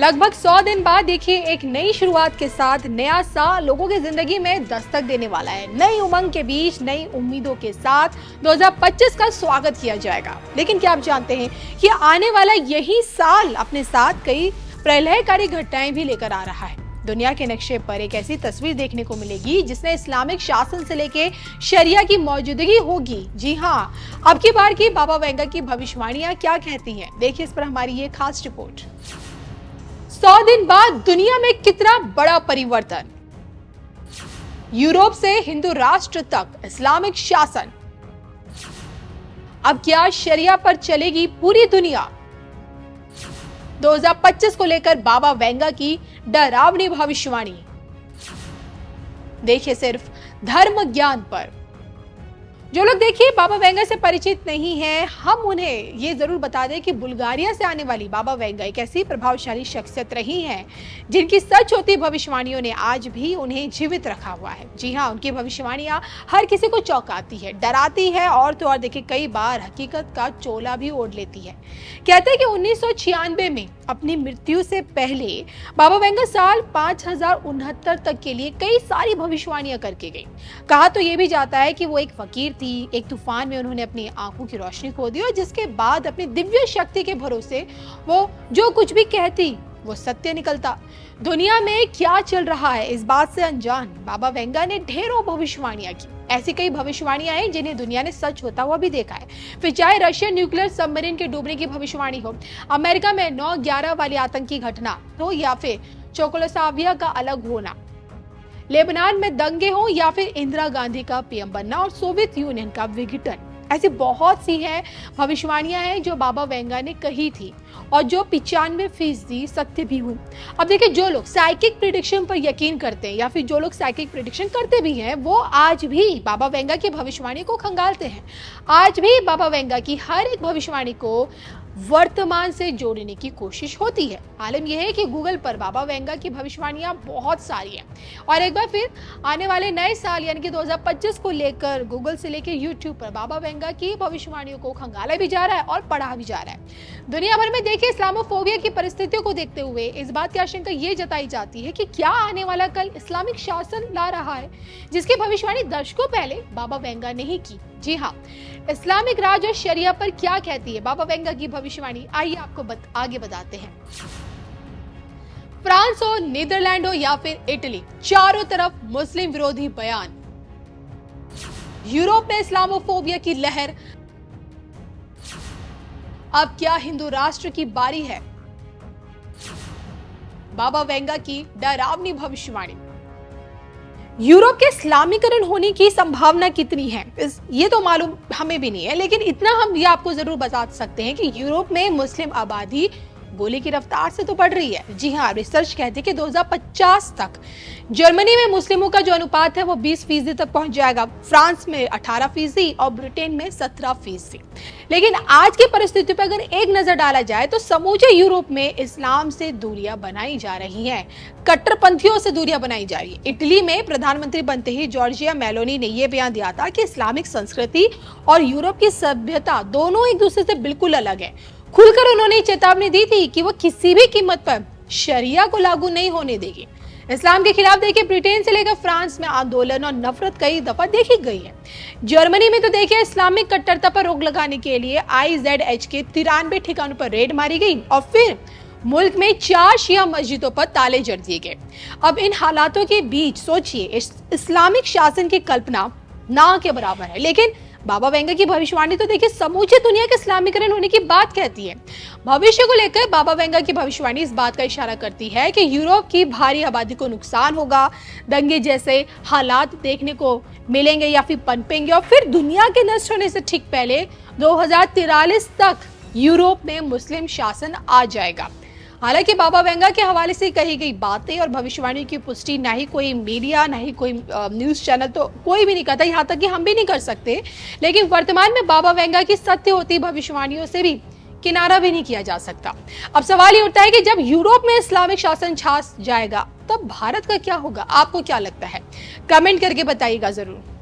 लगभग 100 दिन बाद देखिए एक नई शुरुआत के साथ नया साल लोगों की जिंदगी में दस्तक देने वाला है। नई उमंग के बीच नई उम्मीदों के साथ 2025 का स्वागत किया जाएगा। लेकिन क्या आप जानते हैं कि आने वाला यही साल अपने साथ कई प्रलयकारी घटनाएं भी लेकर आ रहा है। दुनिया के नक्शे पर एक ऐसी तस्वीर देखने को मिलेगी जिसमें इस्लामिक शासन से लेके शरिया की मौजूदगी होगी। जी हाँ, अब की बार की बाबा वेंगा की भविष्यवाणियां क्या कहती हैं, देखिए इस पर हमारी ये खास रिपोर्ट। 100 दिन बाद दुनिया में कितना बड़ा परिवर्तन। यूरोप से हिंदू राष्ट्र तक इस्लामिक शासन। अब क्या शरिया पर चलेगी पूरी दुनिया। 2025 को लेकर बाबा वेंगा की डरावनी भविष्यवाणी। देखिए सिर्फ धर्म ज्ञान पर। जो लोग देखिए बाबा वेंगा से परिचित नहीं हैं, हम उन्हें ये जरूर बता दें कि बुल्गारिया से आने वाली बाबा वेंगा एक ऐसी प्रभावशाली शख्सियत रही हैं जिनकी सच होती भविष्यवाणियों ने आज भी उन्हें जीवित रखा हुआ है। जी हाँ, उनकी भविष्यवाणियां हर किसी को चौंकाती है, डराती है और तो और देखिए कई बार हकीकत का चोला भी ओढ़ लेती है। कहते हैं कि 1996 में अपनी मृत्यु से पहले बाबा वेंगा साल 5069 तक के लिए कई सारी भविष्यवाणियां करके गई। कहा तो ये भी जाता है कि वो एक फकीर थी, एक तूफान में उन्होंने अपनी आंखों की रोशनी खो दी और जिसके बाद अपनी दिव्य शक्ति के भरोसे वो जो कुछ भी कहती वो सत्य निकलता। दुनिया में क्या चल रहा है इस बात से अनजान बाबा वेंगा ने ढेरों भविष्यवाणियां की। ऐसी कई भविष्यवाणियां हैं जिन्हें दुनिया ने सच होता हुआ भी देखा है। फिर चाहे रशियन न्यूक्लियर सबमरीन के डूबने की भविष्यवाणी हो, अमेरिका में 9/11 वाली आतंकी घटना हो या फिर चेकोस्लोवाकिया का अलग होना, लेबनान में दंगे हो या फिर इंदिरा गांधी का पीएम बनना और सोवियत यूनियन का विघटन। ऐसी बहुत सी हैं भविष्यवाणियां हैं जो बाबा वेंगा ने कही थी और जो 95% सत्य भी हुई। अब देखिए, जो लोग साइकिक प्रेडिक्शन पर यकीन करते हैं या फिर जो लोग साइकिक प्रेडिक्शन करते भी हैं, वो आज भी बाबा वेंगा की भविष्यवाणी को खंगालते हैं। आज भी बाबा वेंगा की हर एक भविष्यवाणी को वर्तमान से जोड़ने की कोशिश होती है। आलम यह है कि गूगल पर बाबा वेंगा की भविष्यवाणियां बहुत सारी हैं और एक बार फिर आने वाले नए साल यानी कि 2025 को लेकर गूगल से लेकर यूट्यूब पर बाबा वेंगा की भविष्यवाणियों को खंगाला भी जा रहा है और पढ़ा भी जा रहा है। दुनिया भर में देखिए इस्लामोफोबिया की परिस्थितियों को देखते हुए इस बात की आशंका ये जताई जाती है कि क्या आने वाला कल इस्लामिक शासन ला रहा है जिसकी भविष्यवाणी दशकों पहले बाबा वेंगा ने ही की। जी हाँ, इस्लामिक राज और शरिया पर क्या कहती है बाबा वेंगा की भविष्यवाणी, आइए आपको आगे बताते हैं। फ्रांस हो, नीदरलैंड हो या फिर इटली, चारों तरफ मुस्लिम विरोधी बयान। यूरोप में इस्लामोफोबिया की लहर। अब क्या हिंदू राष्ट्र की बारी है। बाबा वेंगा की डरावनी भविष्यवाणी। यूरोप के इस्लामीकरण होने की संभावना कितनी है ये तो मालूम हमें भी नहीं है, लेकिन इतना हम ये आपको जरूर बता सकते हैं कि यूरोप में मुस्लिम आबादी गोली की रफ्तार से तो बढ़ रही है। जी हाँ, रिसर्च कहती है कि 2050 तक जर्मनी में मुस्लिमों का जो अनुपात है वो 20% तक पहुंच जाएगा, फ्रांस में 18% और ब्रिटेन में 17%। लेकिन आज की परिस्थिति पर अगर एक नजर डाला जाए तो समूचे यूरोप में इस्लाम से दूरियां बनाई जा रही हैं, कट्टरपंथियों से दूरियां बनाई जा रही है। इटली में प्रधानमंत्री बनते ही जॉर्जिया मेलोनी ने यह बयान दिया था कि इस्लामिक संस्कृति और यूरोप की सभ्यता दोनों एक दूसरे से बिल्कुल अलग है। खुलकर उन्होंने चेतावनी दी थी कि वो किसी भी कीमत पर शरिया को लागू नहीं होने देगी। इस्लाम के खिलाफ देखिए ब्रिटेन से लेकर फ्रांस में आंदोलन और नफरत कई दफा देखी गई है। जर्मनी में तो देखिए इस्लामिक कट्टरता पर रोक लगाने के लिए IZH के 93 ठिकानों पर रेड मारी गई और फिर मुल्क में 4 शिया मस्जिदों पर ताले जड़ दिए गए। अब इन हालातों के बीच सोचिए, इस्लामिक शासन की कल्पना ना के बराबर है। लेकिन बाबा वेंगा की भविष्यवाणी तो देखिए समूचे दुनिया के इस्लामीकरण होने की बात कहती है। भविष्य को लेकर बाबा वेंगा की भविष्यवाणी इस बात का इशारा करती है कि यूरोप की भारी आबादी को नुकसान होगा, दंगे जैसे हालात देखने को मिलेंगे या फिर पनपेंगे और फिर दुनिया के नष्ट होने से ठीक पहले 2043 तक यूरोप में मुस्लिम शासन आ जाएगा। हालांकि बाबा वेंगा के हवाले से कही गई बातें और भविष्यवाणी की पुष्टि ना ही कोई मीडिया ना ही कोई न्यूज चैनल तो कोई भी नहीं करता, यहाँ तक कि हम भी नहीं कर सकते। लेकिन वर्तमान में बाबा वेंगा की सत्य होती भविष्यवाणियों से भी किनारा भी नहीं किया जा सकता। अब सवाल ये उठता है कि जब यूरोप में इस्लामिक शासन छा जाएगा तब भारत का क्या होगा। आपको क्या लगता है, कमेंट करके बताइएगा जरूर।